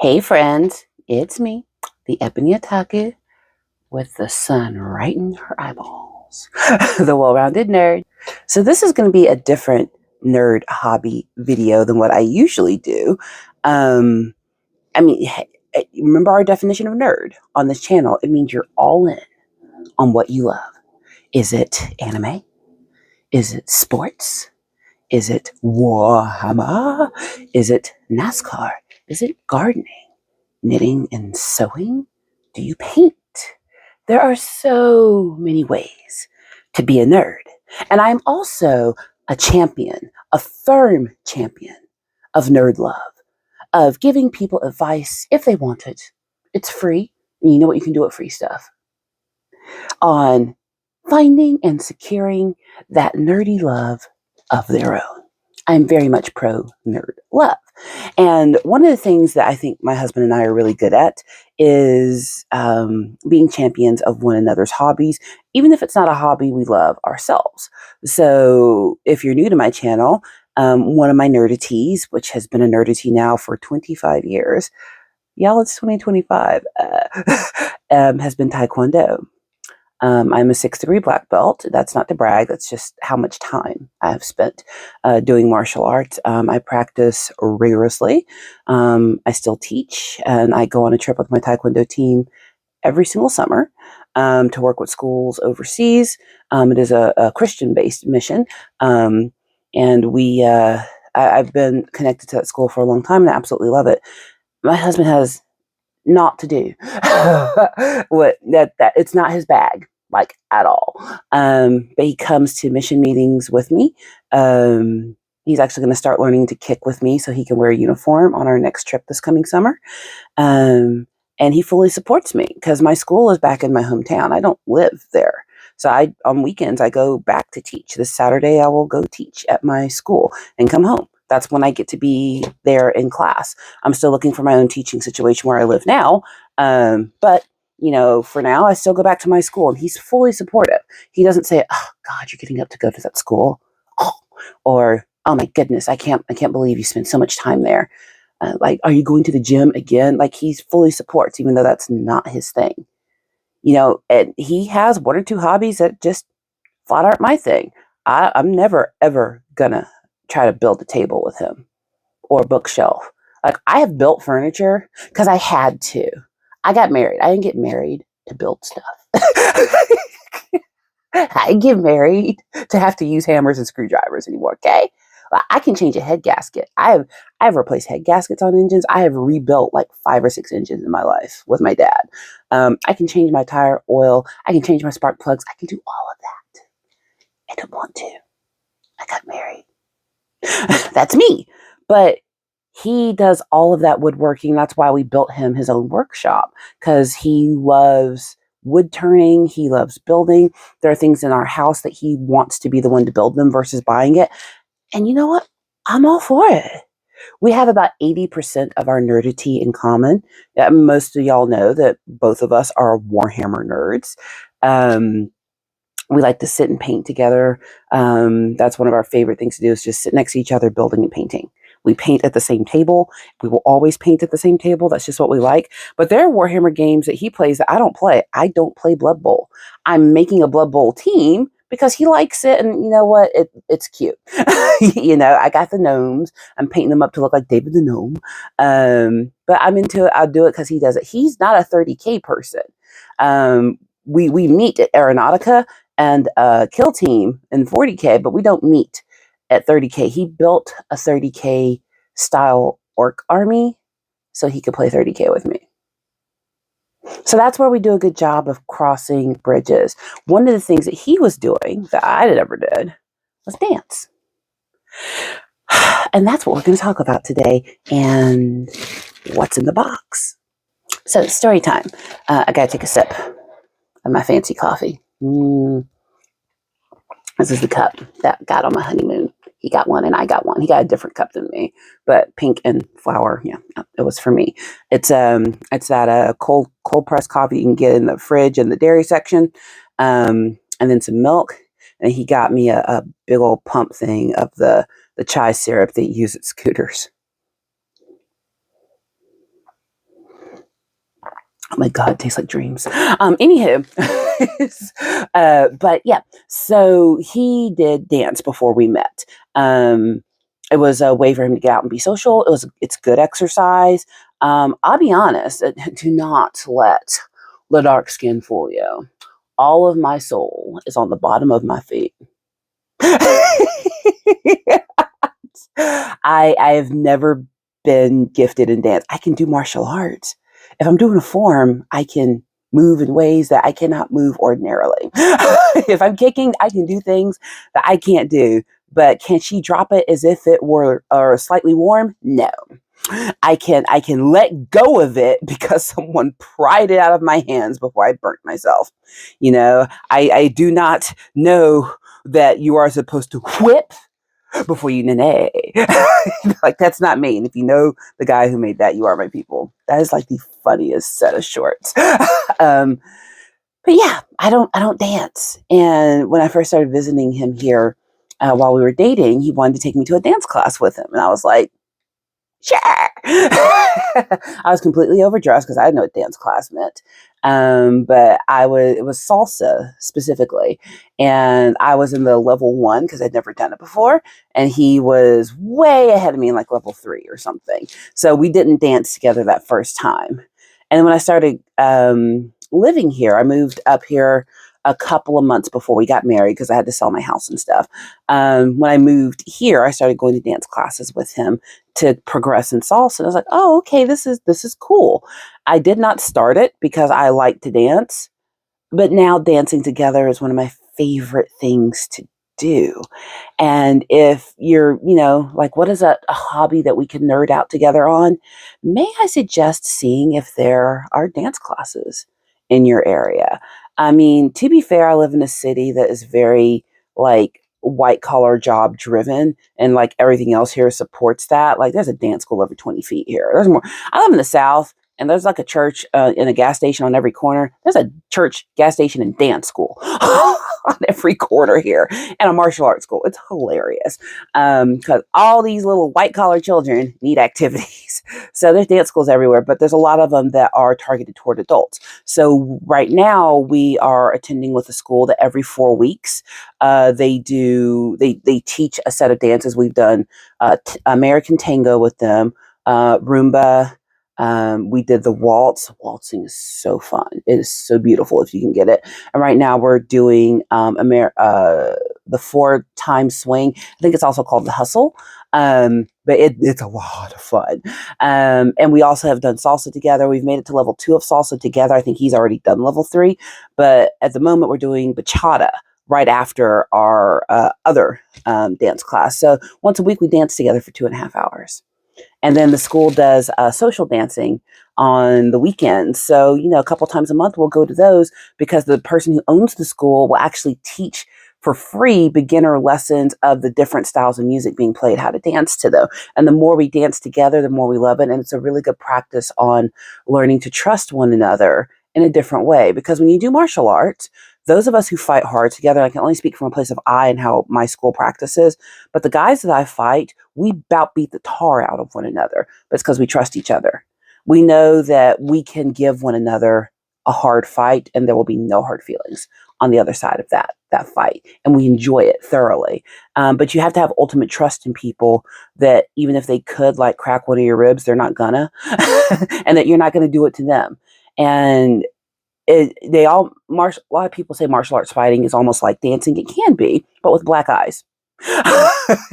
Hey friends, it's me, the Ebony Otaku, with the sun right in her eyeballs, the well-rounded nerd. So this is going to be a different nerd hobby video than what I usually do. Um, Remember our definition of nerd on this channel? It means you're all in on what you love. Is it anime? Is it sports? Is it Warhammer? Is it NASCAR? Is it gardening? Knitting and sewing? Do you paint? There are so many ways to be a nerd. And I'm also a champion, a firm champion of nerd love, of giving people advice if they want it. It's free. And you know what you can do with free stuff? On finding and securing that nerdy love of their own. I'm very much pro nerd love. And one of the things that I think my husband and I are really good at is being champions of one another's hobbies, even if it's not a hobby we love ourselves. So if you're new to my channel, one of my nerdities, which has been a nerdity now for 25 years, y'all, it's 2025, has been Taekwondo. I'm a 6th-degree black belt. That's not to brag. That's just how much time I've spent doing martial arts. I practice rigorously. I still teach, and I go on a trip with my Taekwondo team every single summer to work with schools overseas. It is a Christian-based mission, and I've been connected to that school for a long time, and I absolutely love it. My husband has not to do what that it's not his bag, like, at all. But he comes to mission meetings with me. He's actually going to start learning to kick with me so he can wear a uniform on our next trip this coming summer. And he fully supports me because my school is back in my hometown. I don't live there. So on weekends, I go back to teach. This Saturday, I will go teach at my school and come home. That's when I get to be there in class. I'm still looking for my own teaching situation where I live now. But, for now, I still go back to my school, and he's fully supportive. He doesn't say, "Oh, God, you're getting up to go to that school." Oh, or, "Oh, my goodness, I can't believe you spend so much time there. Like, are you going to the gym again?" Like, he's fully supports, even though that's not his thing. And he has one or two hobbies that just flat aren't my thing. I'm never, ever gonna try to build a table with him or a bookshelf. Like, I have built furniture because I had to. I got married. I didn't get married to build stuff. I get married to have to use hammers and screwdrivers anymore, okay? I can change a head gasket. I have replaced head gaskets on engines. I have rebuilt like 5 or 6 engines in my life with my dad. I can change my tire oil. I can change my spark plugs. I can do all of that. I don't want to. I got married. That's me. But he does all of that woodworking. That's why we built him his own workshop, because he loves wood turning. He loves building. There are things in our house that he wants to be the one to build them versus buying it. And you know what? I'm all for it. We have about 80% of our nerdity in common. Most of y'all know that both of us are Warhammer nerds. We like to sit and paint together. That's one of our favorite things to do, is just sit next to each other building and painting. We paint at the same table. We will always paint at the same table. That's just what we like. But there are Warhammer games that he plays that I don't play. I don't play Blood Bowl. I'm making a Blood Bowl team because he likes it, and you know what? It's cute. I got the gnomes. I'm painting them up to look like David the Gnome. But I'm into it. I'll do it because he does it. He's not a 30K person. We meet at Aeronautica and Kill Team in 40K, but we don't meet at 30K. He built a 30K style orc army so he could play 30K with me. So that's where we do a good job of crossing bridges. One of the things that he was doing that I never did was dance. And that's what we're going to talk about today, and what's in the box. So, story time. I got to take a sip of my fancy coffee. This is the cup that got on my honeymoon. He got one and I got one. He got a different cup than me, but pink and flower. Yeah, it was for me. It's that cold pressed coffee you can get in the fridge in the dairy section, and then some milk. And he got me a big old pump thing of the chai syrup that you use at Scooters. Oh my God, it tastes like dreams. Anywho, but yeah, so he did dance before we met. It was a way for him to get out and be social. It's good exercise. I'll be honest, do not let the dark skin fool you. All of my soul is on the bottom of my feet. I have never been gifted in dance. I can do martial arts. If I'm doing a form, I can move in ways that I cannot move ordinarily. If I'm kicking, I can do things that I can't do. But can she drop it as if it were slightly warm? No. I can let go of it because someone pried it out of my hands before I burnt myself. I do not know that you are supposed to whip before you nay. Like, that's not me. And if you know the guy who made that, you are my people. That is like the funniest set of shorts. um, but yeah, I don't dance. And when I first started visiting him here, while we were dating, he wanted to take me to a dance class with him, and I was like, sure. I was completely overdressed because I didn't know what dance class meant. But it was salsa specifically. And I was in the level 1 because I'd never done it before. And he was way ahead of me in like level 3 or something. So we didn't dance together that first time. And when I started living here, I moved up here a couple of months before we got married because I had to sell my house and stuff. When I moved here, I started going to dance classes with him to progress in salsa. And I was like, oh, okay, this is cool. I did not start it because I like to dance, but now dancing together is one of my favorite things to do. And if you're, like, what is a hobby that we can nerd out together on? May I suggest seeing if there are dance classes in your area? I mean, to be fair, I live in a city that is very like white collar job driven, and like everything else here supports that. Like, there's a dance school every 20 feet here. There's more. I live in the South, and there's like a church and a gas station on every corner. There's a church, gas station, and dance school on every corner here, and a martial arts school. It's hilarious because all these little white collar children need activities. So there's dance schools everywhere, but there's a lot of them that are targeted toward adults. So right now we are attending with a school that every 4 weeks they teach a set of dances. We've done American Tango with them, Roomba. We did the waltz. Waltzing is so fun. It is so beautiful if you can get it. And right now we're doing the 4-time swing. I think it's also called the hustle. But it's a lot of fun. And we also have done salsa together. We've made it to level 2 of salsa together. I think he's already done level 3. But at the moment we're doing bachata right after our other dance class. So once a week we dance together for 2.5 hours. And then the school does social dancing on the weekends. So, a couple times a month we'll go to those because the person who owns the school will actually teach for free beginner lessons of the different styles of music being played, how to dance to them. And the more we dance together, the more we love it. And it's a really good practice on learning to trust one another in a different way. Because when you do martial arts, those of us who fight hard together, I can only speak from a place of I and how my school practices, but the guys that I fight, we about beat the tar out of one another. But it's because we trust each other. We know that we can give one another a hard fight and there will be no hard feelings on the other side of that fight. And we enjoy it thoroughly. But you have to have ultimate trust in people that even if they could like crack one of your ribs, they're not gonna, and that you're not going to do it to them. And a lot of people say martial arts fighting is almost like dancing. It can be, but with black eyes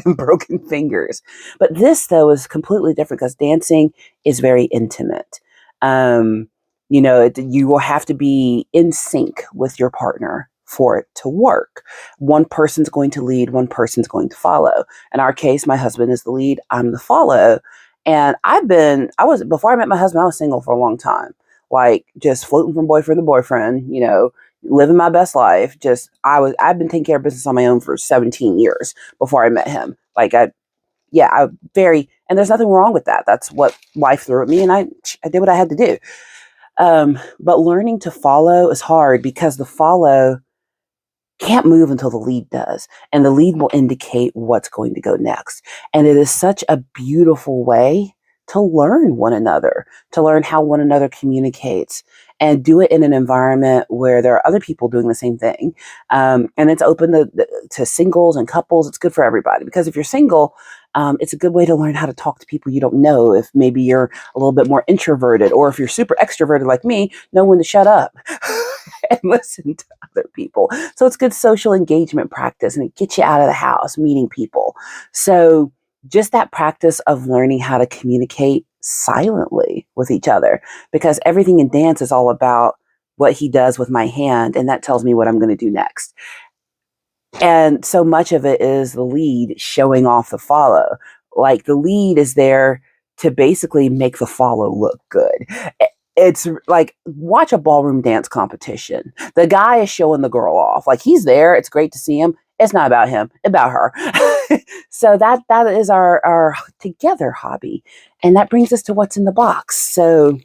and broken fingers. But this, though, is completely different because dancing is very intimate. You will have to be in sync with your partner for it to work. One person's going to lead, one person's going to follow. In our case, my husband is the lead, I'm the follow. And before I met my husband, I was single for a long time, like just floating from boyfriend to boyfriend, living my best life. I've been taking care of business on my own for 17 years before I met him. And there's nothing wrong with that. That's what life threw at me, and I did what I had to do. But learning to follow is hard because the follow can't move until the lead does, and the lead will indicate what's going to go next. And it is such a beautiful way to learn one another, to learn how one another communicates, and do it in an environment where there are other people doing the same thing. And it's open to singles and couples. It's good for everybody, because if you're single, it's a good way to learn how to talk to people you don't know. If maybe you're a little bit more introverted, or if you're super extroverted like me, know when to shut up and listen to other people. So it's good social engagement practice, and it gets you out of the house, meeting people. So just that practice of learning how to communicate silently with each other, because everything in dance is all about what he does with my hand, and that tells me what I'm going to do next. And so much of it is the lead showing off the follow. Like, the lead is there to basically make the follow look good. It's like, watch a ballroom dance competition. The guy is showing the girl off. Like, he's there. It's great to see him. It's not about him, it's about her. So that is our together hobby. And that brings us to what's in the box. So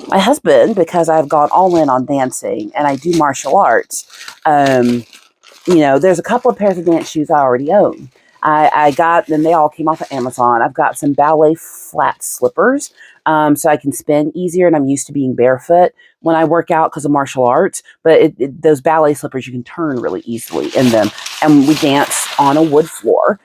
my husband, because I've gone all in on dancing and I do martial arts, there's a couple of pairs of dance shoes I already own. I got, and they all came off of Amazon. I've got some ballet flat slippers, so I can spin easier, and I'm used to being barefoot when I work out because of martial arts. But those ballet slippers, you can turn really easily in them, and we dance on a wood floor.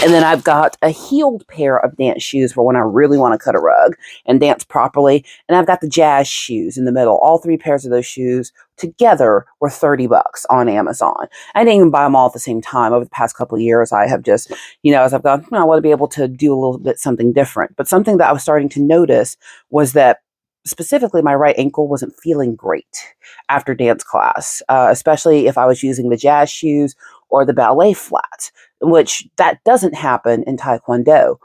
And then I've got a heeled pair of dance shoes for when I really want to cut a rug and dance properly. And I've got the jazz shoes in the middle. All three pairs of those shoes together were $30 on Amazon. I didn't even buy them all at the same time. Over the past couple of years, I have just, as I've gone, I want to be able to do a little bit something different. But something that I was starting to notice was that specifically my right ankle wasn't feeling great after dance class, especially if I was using the jazz shoes or the ballet flats, which that doesn't happen in Taekwondo.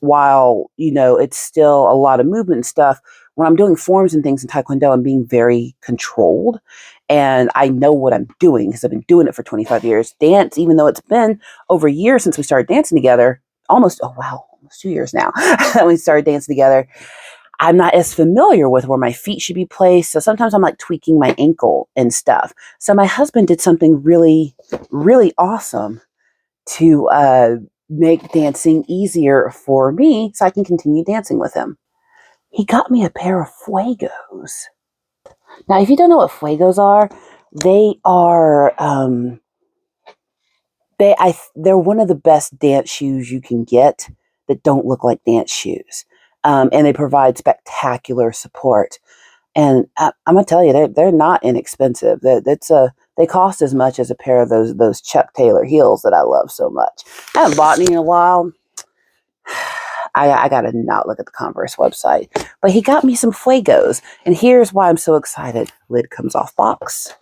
While, it's still a lot of movement and stuff, when I'm doing forms and things in Taekwondo, I'm being very controlled, and I know what I'm doing because I've been doing it for 25 years. Dance, even though it's been over a year since we started dancing together, almost 2 years now that we started dancing together, I'm not as familiar with where my feet should be placed. So sometimes I'm like tweaking my ankle and stuff. So my husband did something really, really awesome to make dancing easier for me so I can continue dancing with him. He got me a pair of Fuegos. Now, if you don't know what Fuegos are, they are they're one of the best dance shoes you can get that don't look like dance shoes, and they provide spectacular support. And I'm gonna tell you, they're not inexpensive. They cost as much as a pair of those Chuck Taylor heels that I love so much. I haven't bought any in a while. I gotta not look at the Converse website, but he got me some Fuegos, and here's why I'm so excited. Lid comes off box.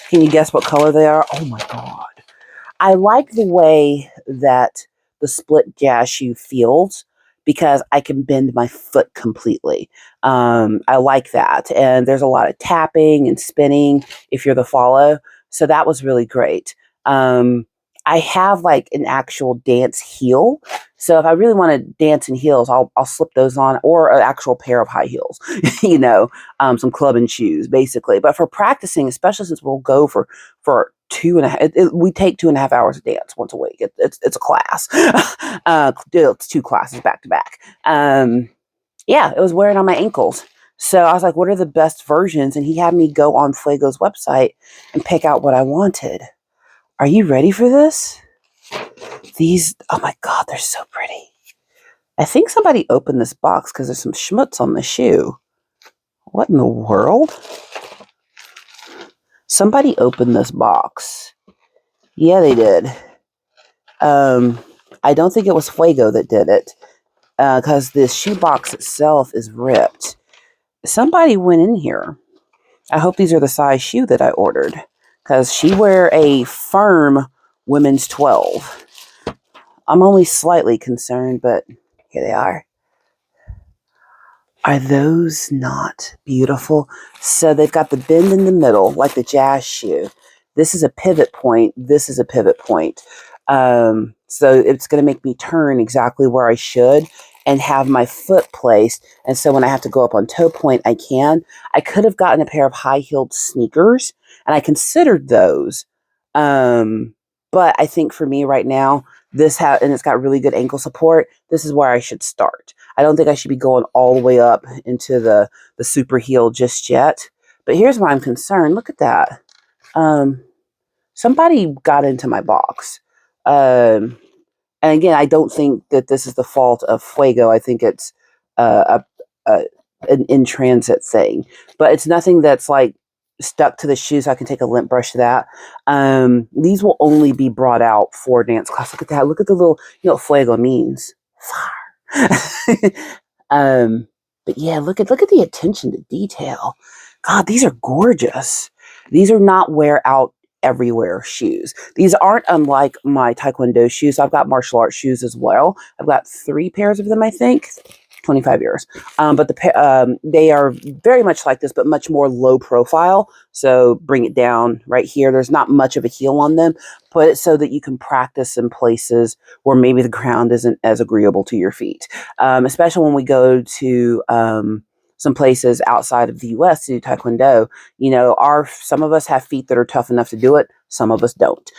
Can you guess what color they are? Oh my God. I like the way that the split jazz shoe feels because I can bend my foot completely. I like that. And there's a lot of tapping and spinning if you're the follow. So that was really great. I have like an actual dance heel. So if I really want to dance in heels, I'll slip those on, or an actual pair of high heels, some clubbing shoes basically. But for practicing, especially since we'll go for 2.5, we take 2.5 hours of dance once a week. It's a class. It's 2 classes back to back. It was wearing on my ankles. So I was like, what are the best versions? And he had me go on Fuego's website and pick out what I wanted. Are you ready for this? These, oh my God, they're so pretty. I think somebody opened this box because there's some schmutz on the shoe. What in the world? Somebody opened this box. Yeah, they did. I don't think it was Fuego that did it, because the shoe box itself is ripped. Somebody went in here. I hope these are the size shoe that I ordered, because she wear a firm women's 12. I'm only slightly concerned, but here they are. Are those not beautiful? So they've got the bend in the middle, like the jazz shoe. This is a pivot point. This is a pivot point. So it's going to make me turn exactly where I should and have my foot placed. And so when I have to go up on toe point, I can. I could have gotten a pair of high-heeled sneakers, and I considered those. But I think for me right now, and it's got really good ankle support. This is where I should start. I don't think I should be going all the way up into the super heel just yet. But here's why I'm concerned. Look at that. Somebody got into my box. And again, I don't think that this is the fault of Fuego. I think it's an in transit thing, but it's nothing that's like stuck to the shoe, so I can take a lint brush to that. These will only be brought out for dance class. Look at that. Look at the little, you know what Fuego means. Fire. But yeah, look at the attention to detail. God, these are gorgeous. These are not wear out everywhere shoes. These aren't unlike my Taekwondo shoes. I've got martial arts shoes as well. I've got 3 pairs of them, I think. 25 years. But they are very much like this, but much more low profile. So bring it down right here. There's not much of a heel on them. Put it so that you can practice in places where maybe the ground isn't as agreeable to your feet. Especially when we go to some places outside of the U.S. to do Taekwondo. You know, some of us have feet that are tough enough to do it. Some of us don't.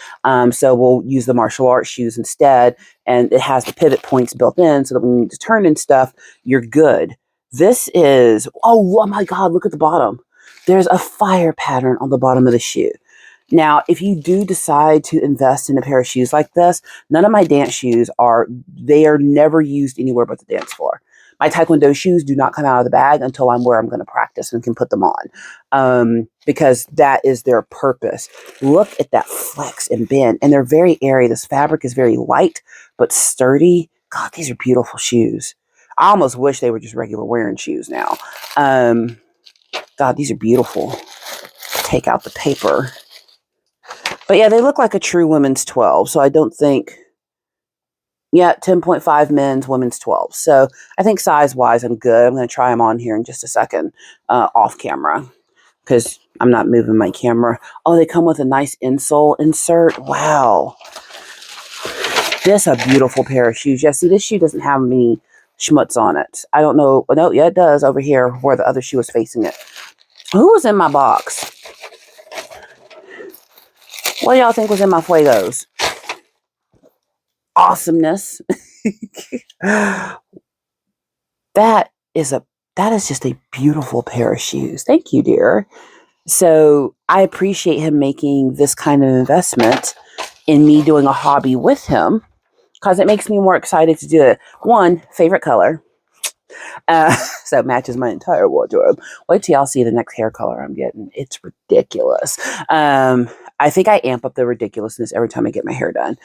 So we'll use the martial arts shoes instead. And it has the pivot points built in so that when you need to turn and stuff, you're good. This is, oh my God, look at the bottom. There's a fire pattern on the bottom of the shoe. Now, if you do decide to invest in a pair of shoes like this, none of my dance shoes they are never used anywhere but the dance floor. My Taekwondo shoes do not come out of the bag until I'm where I'm going to practice and can put them on, because that is their purpose. Look at that flex and bend, and they're very airy. This fabric is very light but sturdy. God, these are beautiful shoes. I almost wish they were just regular wearing shoes now. God, these are beautiful. Take out the paper. But yeah, they look like a true women's 12, so I don't think... Yeah, 10.5 men's, women's 12. So I think size-wise, I'm good. I'm going to try them on here in just a second, off camera, because I'm not moving my camera. Oh, they come with a nice insole insert. Wow. This is a beautiful pair of shoes. Yeah, see, this shoe doesn't have any schmutz on it. I don't know. No, yeah, it does over here where the other shoe is facing it. Who was in my box? What do y'all think was in my Fuegos? Awesomeness. That is just a beautiful pair of shoes. Thank you, dear. So I appreciate him making this kind of investment in me doing a hobby with him, because it makes me more excited to do it. One, favorite color. So it matches my entire wardrobe. Wait till y'all see the next hair color I'm getting. It's ridiculous. I think I amp up the ridiculousness every time I get my hair done.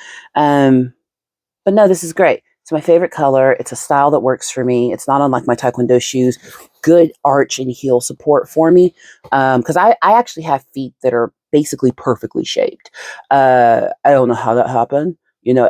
But no, this is great. It's my favorite color. It's a style that works for me. It's not unlike my Taekwondo shoes. Good arch and heel support for me. Because I actually have feet that are basically perfectly shaped. I don't know how that happened. You know,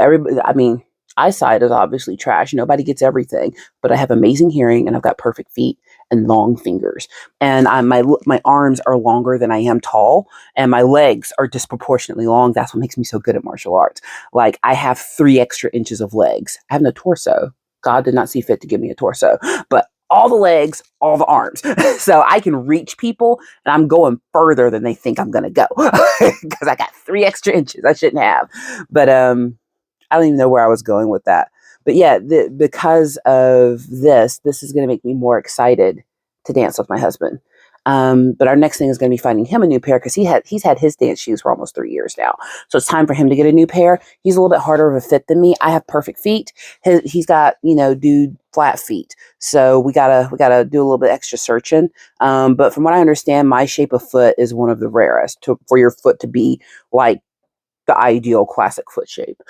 eyesight is obviously trash. Nobody gets everything. But I have amazing hearing, and I've got perfect feet and long fingers. And my arms are longer than I am tall, and my legs are disproportionately long. That's what makes me so good at martial arts. Like, I have 3 extra inches of legs. I have no torso. God did not see fit to give me a torso. But all the legs, all the arms. So I can reach people, and I'm going further than they think I'm going to go. Because I got 3 extra inches I shouldn't have. But I don't even know where I was going with that. But yeah, because of this is going to make me more excited to dance with my husband. But our next thing is going to be finding him a new pair, because he's had his dance shoes for almost 3 years now. So it's time for him to get a new pair. He's a little bit harder of a fit than me. I have perfect feet. He's got, dude, flat feet. So we gotta do a little bit extra searching. But from what I understand, my shape of foot is one of the rarest for your foot to be like the ideal classic foot shape.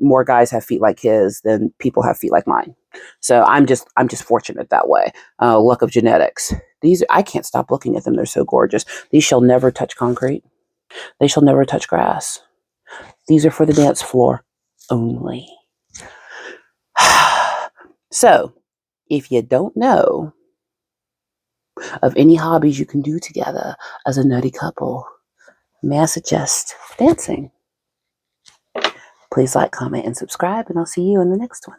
More guys have feet like his than people have feet like mine. So I'm just fortunate that way. Luck of genetics. I can't stop looking at them. They're so gorgeous. These shall never touch concrete. They shall never touch grass. These are for the dance floor only. So, if you don't know of any hobbies you can do together as a nutty couple, may I suggest dancing? Please like, comment, and subscribe, and I'll see you in the next one.